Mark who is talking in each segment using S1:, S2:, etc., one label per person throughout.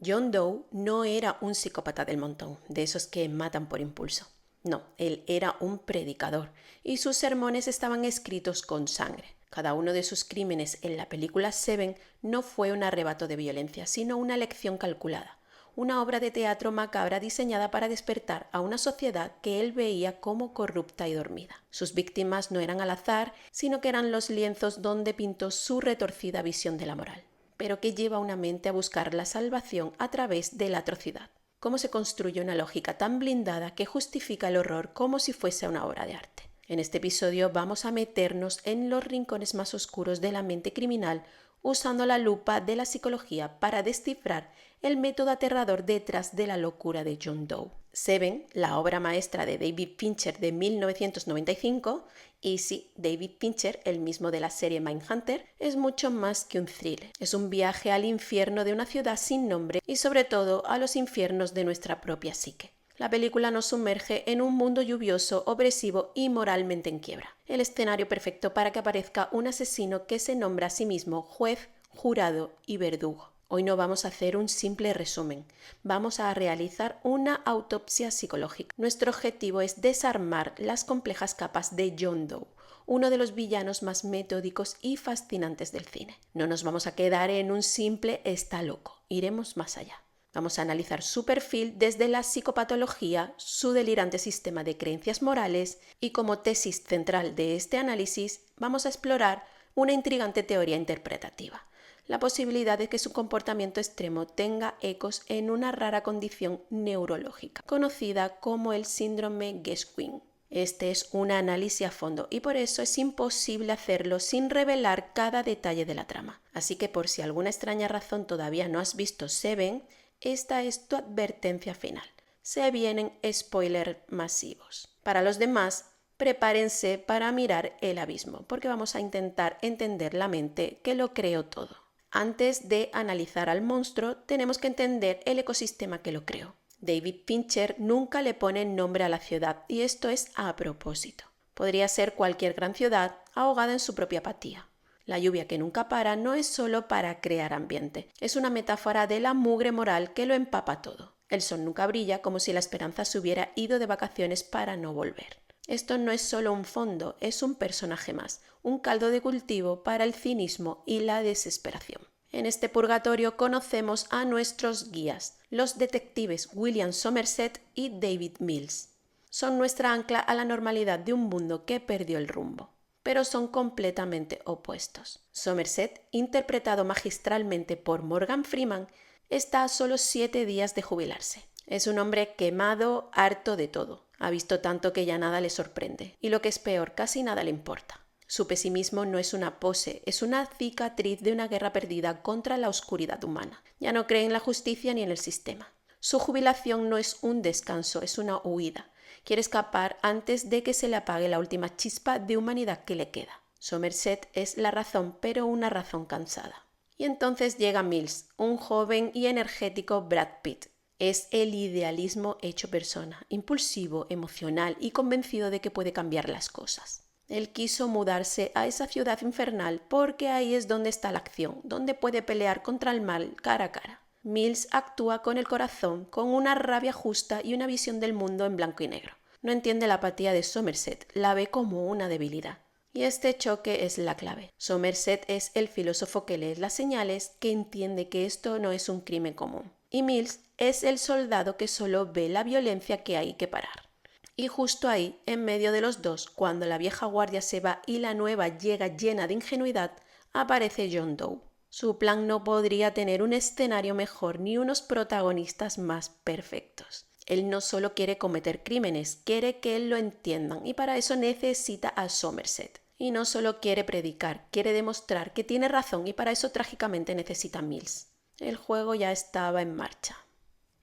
S1: John Doe no era un psicópata del montón, de esos que matan por impulso. No, él era un predicador y sus sermones estaban escritos con sangre. Cada uno de sus crímenes en la película Seven no fue un arrebato de violencia, sino una lección calculada, una obra de teatro macabra diseñada para despertar a una sociedad que él veía como corrupta y dormida. Sus víctimas no eran al azar, sino que eran los lienzos donde pintó su retorcida visión de la moral, pero que lleva a una mente a buscar la salvación a través de la atrocidad. Cómo se construye una lógica tan blindada que justifica el horror como si fuese una obra de arte. En este episodio vamos a meternos en los rincones más oscuros de la mente criminal usando la lupa de la psicología para descifrar el método aterrador detrás de la locura de John Doe. Seven, la obra maestra de David Fincher de 1995, y sí, David Fincher, el mismo de la serie Mindhunter, es mucho más que un thriller. Es un viaje al infierno de una ciudad sin nombre y sobre todo a los infiernos de nuestra propia psique. La película nos sumerge en un mundo lluvioso, opresivo y moralmente en quiebra. El escenario perfecto para que aparezca un asesino que se nombra a sí mismo juez, jurado y verdugo. Hoy no vamos a hacer un simple resumen, vamos a realizar una autopsia psicológica. Nuestro objetivo es desarmar las complejas capas de John Doe, uno de los villanos más metódicos y fascinantes del cine. No nos vamos a quedar en un simple está loco, iremos más allá. Vamos a analizar su perfil desde la psicopatología, su delirante sistema de creencias morales y como tesis central de este análisis vamos a explorar una intrigante teoría interpretativa, la posibilidad de que su comportamiento extremo tenga ecos en una rara condición neurológica, conocida como el síndrome Guess-Winn. Este es un análisis a fondo y por eso es imposible hacerlo sin revelar cada detalle de la trama. Así que por si alguna extraña razón todavía no has visto Seven, esta es tu advertencia final. Se vienen spoilers masivos. Para los demás, prepárense para mirar el abismo, porque vamos a intentar entender la mente que lo creó todo. Antes de analizar al monstruo, tenemos que entender el ecosistema que lo creó. David Fincher nunca le pone nombre a la ciudad y esto es a propósito. Podría ser cualquier gran ciudad ahogada en su propia apatía. La lluvia que nunca para no es solo para crear ambiente, es una metáfora de la mugre moral que lo empapa todo. El sol nunca brilla como si la esperanza se hubiera ido de vacaciones para no volver. Esto no es solo un fondo, es un personaje más, un caldo de cultivo para el cinismo y la desesperación. En este purgatorio conocemos a nuestros guías, los detectives William Somerset y David Mills. Son nuestra ancla a la normalidad de un mundo que perdió el rumbo, pero son completamente opuestos. Somerset, interpretado magistralmente por Morgan Freeman, está a solo 7 días de jubilarse. Es un hombre quemado, harto de todo. Ha visto tanto que ya nada le sorprende. Y lo que es peor, casi nada le importa. Su pesimismo no es una pose, es una cicatriz de una guerra perdida contra la oscuridad humana. Ya no cree en la justicia ni en el sistema. Su jubilación no es un descanso, es una huida. Quiere escapar antes de que se le apague la última chispa de humanidad que le queda. Somerset es la razón, pero una razón cansada. Y entonces llega Mills, un joven y energético Brad Pitt. Es el idealismo hecho persona, impulsivo, emocional y convencido de que puede cambiar las cosas. Él quiso mudarse a esa ciudad infernal porque ahí es donde está la acción, donde puede pelear contra el mal cara a cara. Mills actúa con el corazón, con una rabia justa y una visión del mundo en blanco y negro. No entiende la apatía de Somerset, la ve como una debilidad. Y este choque es la clave. Somerset es el filósofo que lee las señales, que entiende que esto no es un crimen común. Y Mills es el soldado que solo ve la violencia que hay que parar. Y justo ahí, en medio de los dos, cuando la vieja guardia se va y la nueva llega llena de ingenuidad, aparece John Doe. Su plan no podría tener un escenario mejor ni unos protagonistas más perfectos. Él no solo quiere cometer crímenes, quiere que él lo entiendan y para eso necesita a Somerset. Y no solo quiere predicar, quiere demostrar que tiene razón y para eso trágicamente necesita a Mills. El juego ya estaba en marcha.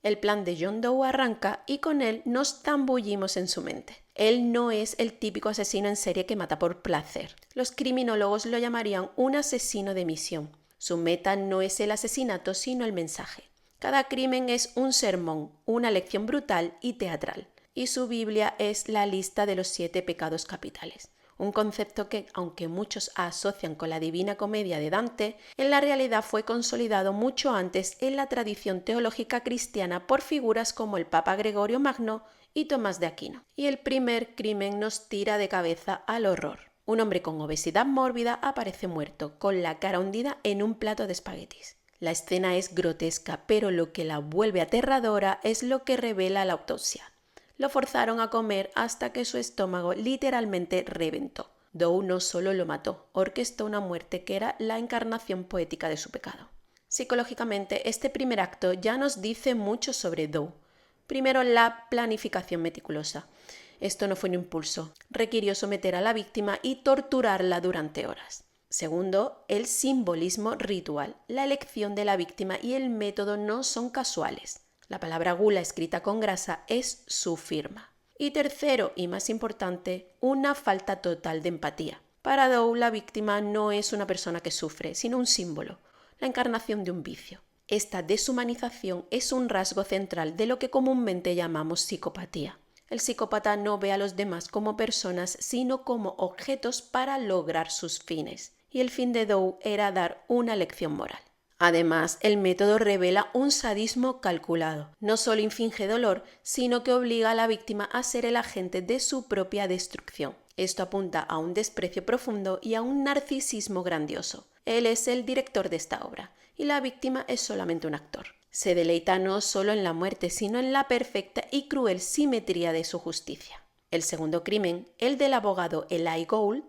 S1: El plan de John Doe arranca y con él nos zambullimos en su mente. Él no es el típico asesino en serie que mata por placer. Los criminólogos lo llamarían un asesino de misión. Su meta no es el asesinato, sino el mensaje. Cada crimen es un sermón, una lección brutal y teatral. Y su Biblia es la lista de los 7 pecados capitales. un concepto que, aunque muchos asocian con la Divina Comedia de Dante, en la realidad fue consolidado mucho antes en la tradición teológica cristiana por figuras como el Papa Gregorio Magno y Tomás de Aquino. Y el primer crimen nos tira de cabeza al horror. Un hombre con obesidad mórbida aparece muerto, con la cara hundida en un plato de espaguetis. La escena es grotesca, pero lo que la vuelve aterradora es lo que revela la autopsia. Lo forzaron a comer hasta que su estómago literalmente reventó. Doe no solo lo mató, orquestó una muerte que era la encarnación poética de su pecado. Psicológicamente, este primer acto ya nos dice mucho sobre Doe. Primero, la planificación meticulosa. Esto no fue un impulso, requirió someter a la víctima y torturarla durante horas. Segundo, el simbolismo ritual. La elección de la víctima y el método no son casuales. La palabra gula escrita con grasa es su firma. Y tercero, y más importante, una falta total de empatía. Para Doe, la víctima no es una persona que sufre, sino un símbolo, la encarnación de un vicio. Esta deshumanización es un rasgo central de lo que comúnmente llamamos psicopatía. El psicópata no ve a los demás como personas, sino como objetos para lograr sus fines. Y el fin de Doe era dar una lección moral. Además, el método revela un sadismo calculado. No solo inflige dolor, sino que obliga a la víctima a ser el agente de su propia destrucción. Esto apunta a un desprecio profundo y a un narcisismo grandioso. Él es el director de esta obra, y la víctima es solamente un actor. Se deleita no solo en la muerte, sino en la perfecta y cruel simetría de su justicia. El segundo crimen, el del abogado Eli Gould,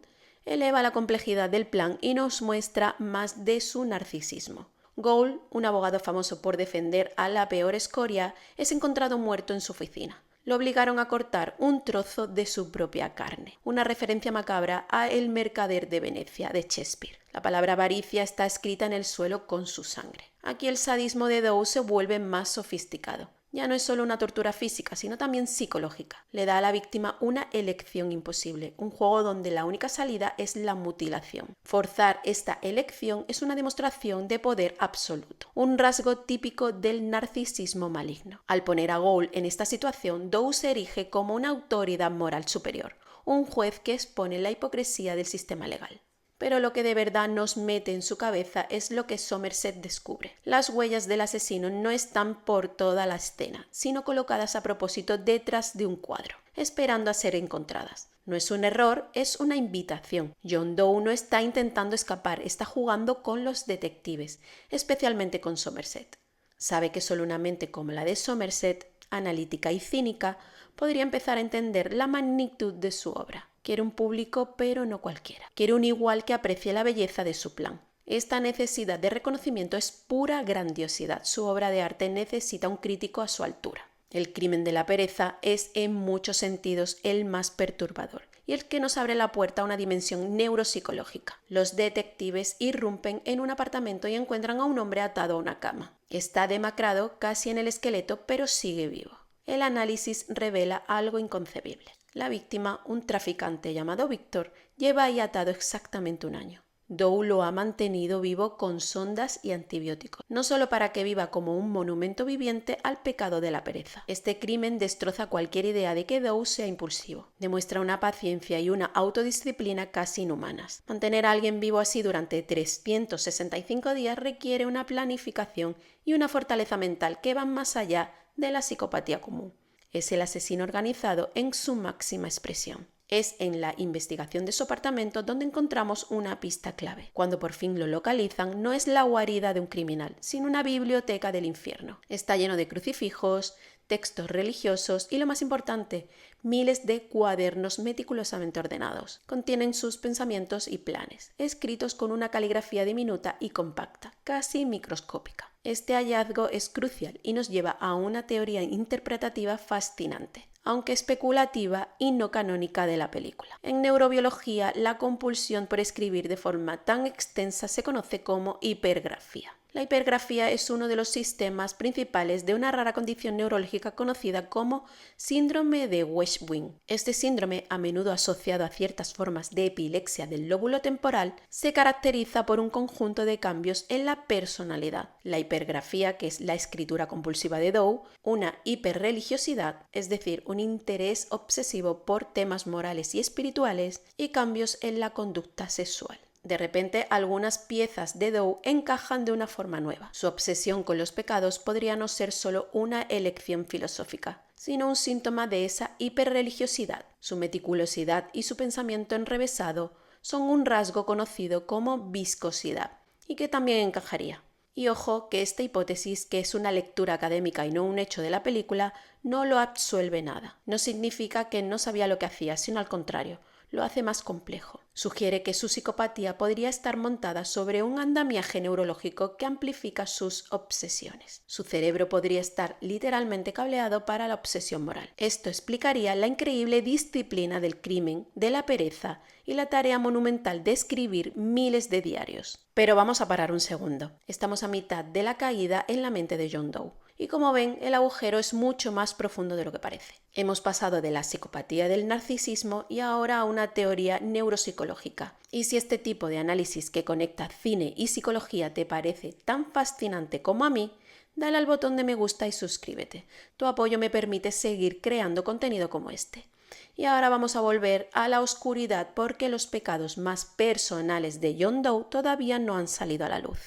S1: eleva la complejidad del plan y nos muestra más de su narcisismo. Gould, un abogado famoso por defender a la peor escoria, es encontrado muerto en su oficina. Lo obligaron a cortar un trozo de su propia carne, una referencia macabra a El mercader de Venecia de Shakespeare. La palabra avaricia está escrita en el suelo con su sangre. Aquí el sadismo de Doe se vuelve más sofisticado. Ya no es solo una tortura física, sino también psicológica. Le da a la víctima una elección imposible, un juego donde la única salida es la mutilación. Forzar esta elección es una demostración de poder absoluto, un rasgo típico del narcisismo maligno. Al poner a Gould en esta situación, Doe se erige como una autoridad moral superior, un juez que expone la hipocresía del sistema legal. Pero lo que de verdad nos mete en su cabeza es lo que Somerset descubre. Las huellas del asesino no están por toda la escena, sino colocadas a propósito detrás de un cuadro, esperando a ser encontradas. No es un error, es una invitación. John Doe no está intentando escapar, está jugando con los detectives, especialmente con Somerset. Sabe que solo una mente como la de Somerset, analítica y cínica, podría empezar a entender la magnitud de su obra. Quiere un público, pero no cualquiera. Quiere un igual que aprecie la belleza de su plan. Esta necesidad de reconocimiento es pura grandiosidad. Su obra de arte necesita un crítico a su altura. El crimen de la pereza es en muchos sentidos el más perturbador y el que nos abre la puerta a una dimensión neuropsicológica. Los detectives irrumpen en un apartamento y encuentran a un hombre atado a una cama. Está demacrado, casi en el esqueleto, pero sigue vivo. El análisis revela algo inconcebible. La víctima, un traficante llamado Víctor, lleva ahí atado exactamente un año. Doe lo ha mantenido vivo con sondas y antibióticos, no solo para que viva como un monumento viviente al pecado de la pereza. Este crimen destroza cualquier idea de que Doe sea impulsivo. Demuestra una paciencia y una autodisciplina casi inhumanas. Mantener a alguien vivo así durante 365 días requiere una planificación y una fortaleza mental que van más allá de la psicopatía común. Es el asesino organizado en su máxima expresión. Es en la investigación de su apartamento donde encontramos una pista clave. Cuando por fin lo localizan, no es la guarida de un criminal, sino una biblioteca del infierno. Está lleno de crucifijos, textos religiosos y, lo más importante, miles de cuadernos meticulosamente ordenados. Contienen sus pensamientos y planes, escritos con una caligrafía diminuta y compacta, casi microscópica. Este hallazgo es crucial y nos lleva a una teoría interpretativa fascinante, aunque especulativa y no canónica, de la película. En neurobiología, la compulsión por escribir de forma tan extensa se conoce como hipergrafía. La hipergrafía es uno de los sistemas principales de una rara condición neurológica conocida como síndrome de West-Wing. Este síndrome, a menudo asociado a ciertas formas de epilepsia del lóbulo temporal, se caracteriza por un conjunto de cambios en la personalidad. La hipergrafía, que es la escritura compulsiva de Doe, una hiperreligiosidad, es decir, un interés obsesivo por temas morales y espirituales, y cambios en la conducta sexual. De repente, algunas piezas de Doe encajan de una forma nueva. Su obsesión con los pecados podría no ser solo una elección filosófica, sino un síntoma de esa hiperreligiosidad. Su meticulosidad y su pensamiento enrevesado son un rasgo conocido como viscosidad, y que también encajaría. Y ojo que esta hipótesis, que es una lectura académica y no un hecho de la película, no lo absuelve nada. No significa que no sabía lo que hacía, sino al contrario, lo hace más complejo. Sugiere que su psicopatía podría estar montada sobre un andamiaje neurológico que amplifica sus obsesiones. Su cerebro podría estar literalmente cableado para la obsesión moral. Esto explicaría la increíble disciplina del crimen, de la pereza y la tarea monumental de escribir miles de diarios. Pero vamos a parar un segundo. Estamos a mitad de la caída en la mente de John Doe. Y como ven, el agujero es mucho más profundo de lo que parece. Hemos pasado de la psicopatía del narcisismo y ahora a una teoría neuropsicológica. Y si este tipo de análisis que conecta cine y psicología te parece tan fascinante como a mí, dale al botón de me gusta y suscríbete. Tu apoyo me permite seguir creando contenido como este. Y ahora vamos a volver a la oscuridad porque los pecados más personales de John Doe todavía no han salido a la luz.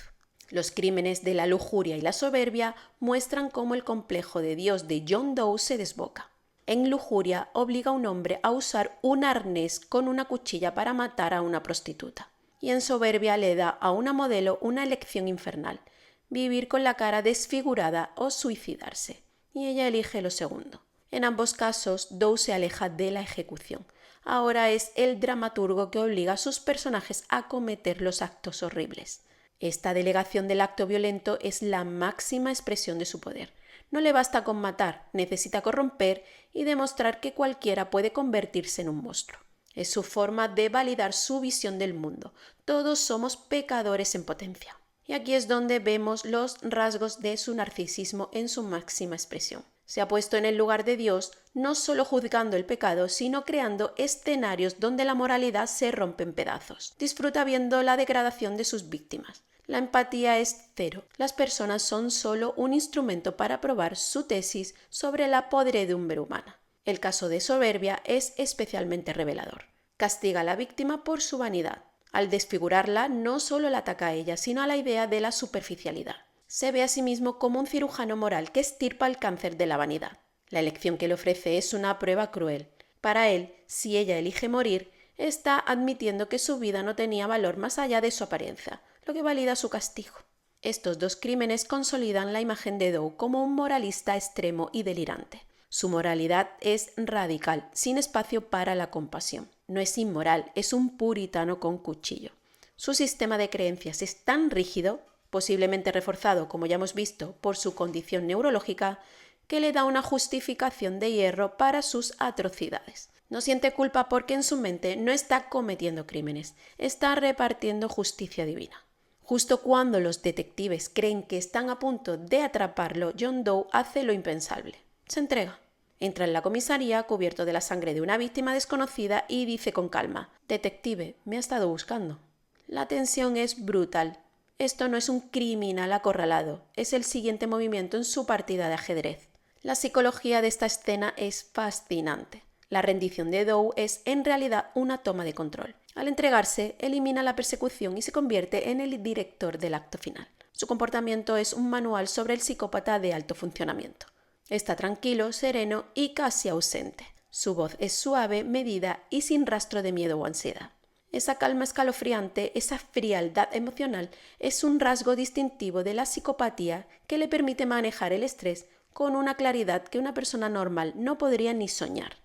S1: Los crímenes de la lujuria y la soberbia muestran cómo el complejo de Dios de John Doe se desboca. En lujuria obliga a un hombre a usar un arnés con una cuchilla para matar a una prostituta. Y en soberbia le da a una modelo una elección infernal: vivir con la cara desfigurada o suicidarse. Y ella elige lo segundo. En ambos casos, Doe se aleja de la ejecución. Ahora es el dramaturgo que obliga a sus personajes a cometer los actos horribles. Esta delegación del acto violento es la máxima expresión de su poder. No le basta con matar, necesita corromper y demostrar que cualquiera puede convertirse en un monstruo. Es su forma de validar su visión del mundo. Todos somos pecadores en potencia. Y aquí es donde vemos los rasgos de su narcisismo en su máxima expresión. Se ha puesto en el lugar de Dios, no solo juzgando el pecado, sino creando escenarios donde la moralidad se rompe en pedazos. Disfruta viendo la degradación de sus víctimas. La empatía es cero. Las personas son solo un instrumento para probar su tesis sobre la podredumbre humana. El caso de soberbia es especialmente revelador. Castiga a la víctima por su vanidad. Al desfigurarla, no solo la ataca a ella, sino a la idea de la superficialidad. Se ve a sí mismo como un cirujano moral que extirpa el cáncer de la vanidad. La elección que le ofrece es una prueba cruel. Para él, si ella elige morir, está admitiendo que su vida no tenía valor más allá de su apariencia, lo que valida su castigo. Estos dos crímenes consolidan la imagen de Doe como un moralista extremo y delirante. Su moralidad es radical, sin espacio para la compasión. No es inmoral, es un puritano con cuchillo. Su sistema de creencias es tan rígido, posiblemente reforzado, como ya hemos visto, por su condición neurológica, que le da una justificación de hierro para sus atrocidades. No siente culpa porque en su mente no está cometiendo crímenes, está repartiendo justicia divina. Justo cuando los detectives creen que están a punto de atraparlo, John Doe hace lo impensable. Se entrega. Entra en la comisaría cubierto de la sangre de una víctima desconocida y dice con calma: «Detective, me ha estado buscando». La tensión es brutal. Esto no es un criminal acorralado, es el siguiente movimiento en su partida de ajedrez. La psicología de esta escena es fascinante. La rendición de Doe es en realidad una toma de control. Al entregarse, elimina la persecución y se convierte en el director del acto final. Su comportamiento es un manual sobre el psicópata de alto funcionamiento. Está tranquilo, sereno y casi ausente. Su voz es suave, medida y sin rastro de miedo o ansiedad. Esa calma escalofriante, esa frialdad emocional, es un rasgo distintivo de la psicopatía que le permite manejar el estrés con una claridad que una persona normal no podría ni soñar.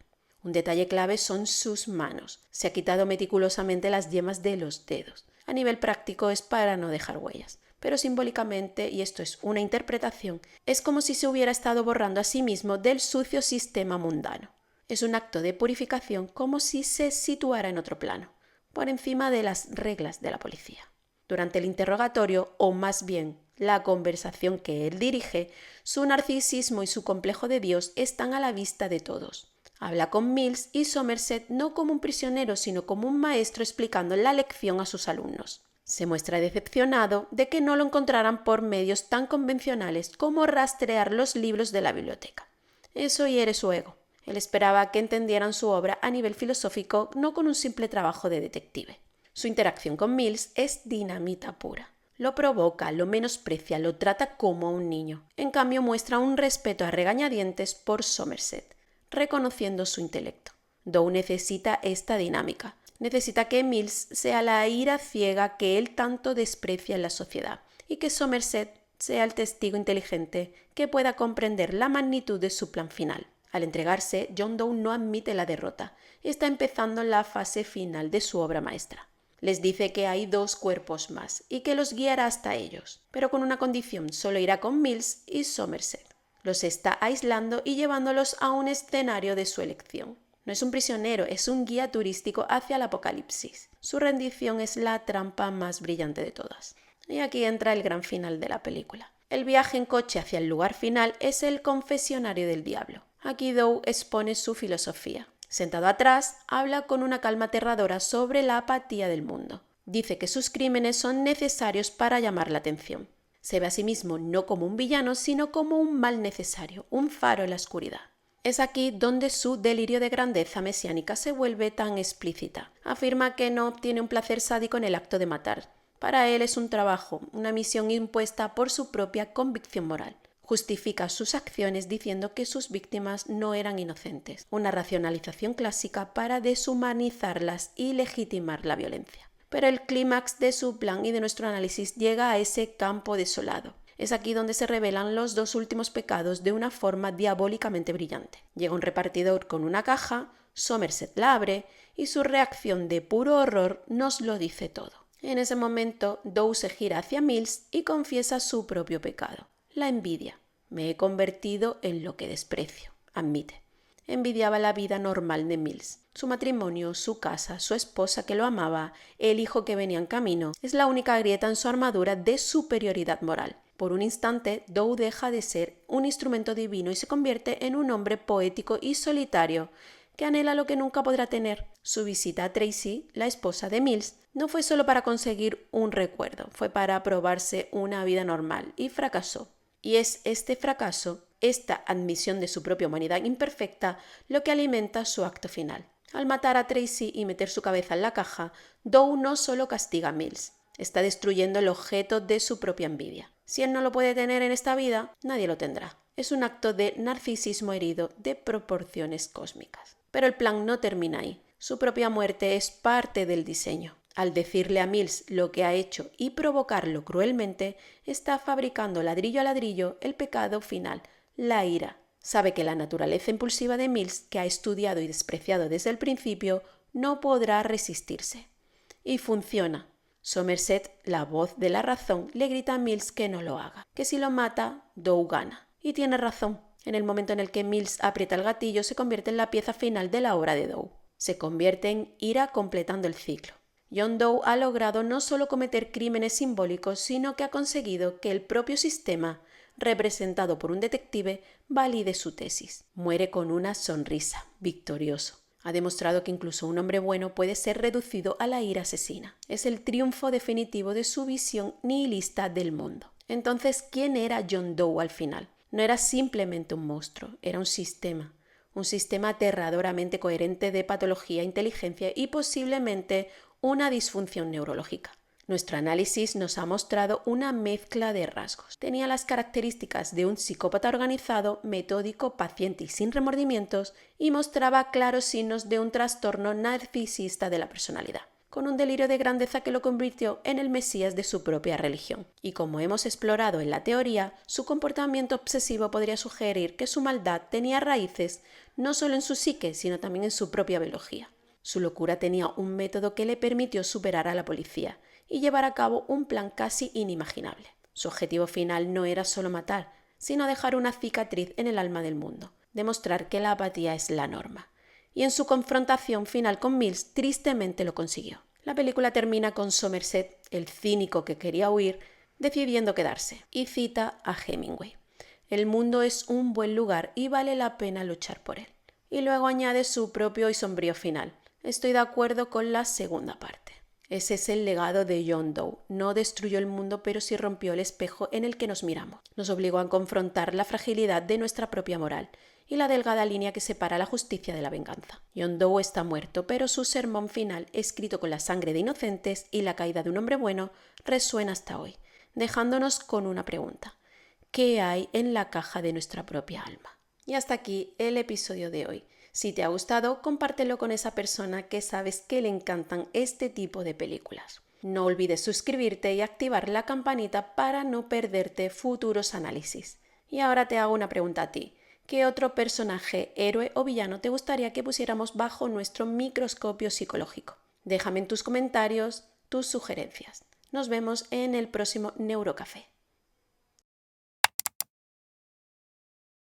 S1: Un detalle clave son sus manos. Se ha quitado meticulosamente las yemas de los dedos. A nivel práctico es para no dejar huellas, pero simbólicamente, y esto es una interpretación, es como si se hubiera estado borrando a sí mismo del sucio sistema mundano. Es un acto de purificación, como si se situara en otro plano, por encima de las reglas de la policía. Durante el interrogatorio, o más bien la conversación que él dirige, su narcisismo y su complejo de Dios están a la vista de todos. Habla con Mills y Somerset no como un prisionero, sino como un maestro explicando la lección a sus alumnos. Se muestra decepcionado de que no lo encontraran por medios tan convencionales como rastrear los libros de la biblioteca. Eso hiere su ego. Él esperaba que entendieran su obra a nivel filosófico, no con un simple trabajo de detective. Su interacción con Mills es dinamita pura. Lo provoca, lo menosprecia, lo trata como a un niño. En cambio, muestra un respeto a regañadientes por Somerset, reconociendo su intelecto. Doe necesita esta dinámica. Necesita que Mills sea la ira ciega que él tanto desprecia en la sociedad y que Somerset sea el testigo inteligente que pueda comprender la magnitud de su plan final. Al entregarse, John Doe no admite la derrota. Está empezando la fase final de su obra maestra. Les dice que hay 2 cuerpos más y que los guiará hasta ellos, pero con una condición: solo irá con Mills y Somerset. Los está aislando y llevándolos a un escenario de su elección. No es un prisionero, es un guía turístico hacia el apocalipsis. Su rendición es la trampa más brillante de todas. Y aquí entra el gran final de la película. El viaje en coche hacia el lugar final es el confesionario del diablo. Aquí Doe expone su filosofía. Sentado atrás, habla con una calma aterradora sobre la apatía del mundo. Dice que sus crímenes son necesarios para llamar la atención. Se ve a sí mismo no como un villano, sino como un mal necesario, un faro en la oscuridad. Es aquí donde su delirio de grandeza mesiánica se vuelve tan explícita. Afirma que no obtiene un placer sádico en el acto de matar. Para él es un trabajo, una misión impuesta por su propia convicción moral. Justifica sus acciones diciendo que sus víctimas no eran inocentes, una racionalización clásica para deshumanizarlas y legitimar la violencia. Pero el clímax de su plan y de nuestro análisis llega a ese campo desolado. Es aquí donde se revelan los 2 últimos pecados de una forma diabólicamente brillante. Llega un repartidor con una caja, Somerset la abre y su reacción de puro horror nos lo dice todo. En ese momento, Doe se gira hacia Mills y confiesa su propio pecado, la envidia. Me he convertido en lo que desprecio, admite. Envidiaba la vida normal de Mills. Su matrimonio, su casa, su esposa que lo amaba, el hijo que venía en camino. Es la única grieta en su armadura de superioridad moral. Por un instante, Doe deja de ser un instrumento divino y se convierte en un hombre poético y solitario que anhela lo que nunca podrá tener. Su visita a Tracy, la esposa de Mills, no fue solo para conseguir un recuerdo, fue para probarse una vida normal y fracasó. Y es este fracaso, esta admisión de su propia humanidad imperfecta, lo que alimenta su acto final. Al matar a Tracy y meter su cabeza en la caja, Doe no solo castiga a Mills, está destruyendo el objeto de su propia envidia. Si él no lo puede tener en esta vida, nadie lo tendrá. Es un acto de narcisismo herido de proporciones cósmicas. Pero el plan no termina ahí. Su propia muerte es parte del diseño. Al decirle a Mills lo que ha hecho y provocarlo cruelmente, está fabricando ladrillo a ladrillo el pecado final, la ira. Sabe que la naturaleza impulsiva de Mills, que ha estudiado y despreciado desde el principio, no podrá resistirse. Y funciona. Somerset, la voz de la razón, le grita a Mills que no lo haga, que si lo mata, Doe gana. Y tiene razón. En el momento en el que Mills aprieta el gatillo, se convierte en la pieza final de la obra de Doe. Se convierte en ira completando el ciclo. John Doe ha logrado no solo cometer crímenes simbólicos, sino que ha conseguido que el propio sistema, representado por un detective, valide su tesis. Muere con una sonrisa, victorioso. Ha demostrado que incluso un hombre bueno puede ser reducido a la ira asesina. Es el triunfo definitivo de su visión nihilista del mundo. Entonces, ¿quién era John Doe al final? No era simplemente un monstruo, era un sistema aterradoramente coherente de patología, inteligencia y posiblemente una disfunción neurológica. Nuestro análisis nos ha mostrado una mezcla de rasgos. Tenía las características de un psicópata organizado, metódico, paciente y sin remordimientos, y mostraba claros signos de un trastorno narcisista de la personalidad, con un delirio de grandeza que lo convirtió en el mesías de su propia religión. Y como hemos explorado en la teoría, su comportamiento obsesivo podría sugerir que su maldad tenía raíces no solo en su psique, sino también en su propia biología. Su locura tenía un método que le permitió superar a la policía y llevar a cabo un plan casi inimaginable. Su objetivo final no era solo matar, sino dejar una cicatriz en el alma del mundo, demostrar que la apatía es la norma. Y en su confrontación final con Mills, tristemente lo consiguió. La película termina con Somerset, el cínico que quería huir, decidiendo quedarse, y cita a Hemingway. El mundo es un buen lugar y vale la pena luchar por él. Y luego añade su propio y sombrío final. Estoy de acuerdo con la segunda parte. Ese es el legado de John Doe. No destruyó el mundo, pero sí rompió el espejo en el que nos miramos. Nos obligó a confrontar la fragilidad de nuestra propia moral y la delgada línea que separa la justicia de la venganza. John Doe está muerto, pero su sermón final, escrito con la sangre de inocentes y la caída de un hombre bueno, resuena hasta hoy, dejándonos con una pregunta. ¿Qué hay en la caja de nuestra propia alma? Y hasta aquí el episodio de hoy. Si te ha gustado, compártelo con esa persona que sabes que le encantan este tipo de películas. No olvides suscribirte y activar la campanita para no perderte futuros análisis. Y ahora te hago una pregunta a ti. ¿Qué otro personaje, héroe o villano te gustaría que pusiéramos bajo nuestro microscopio psicológico? Déjame en tus comentarios tus sugerencias. Nos vemos en el próximo Neurocafé.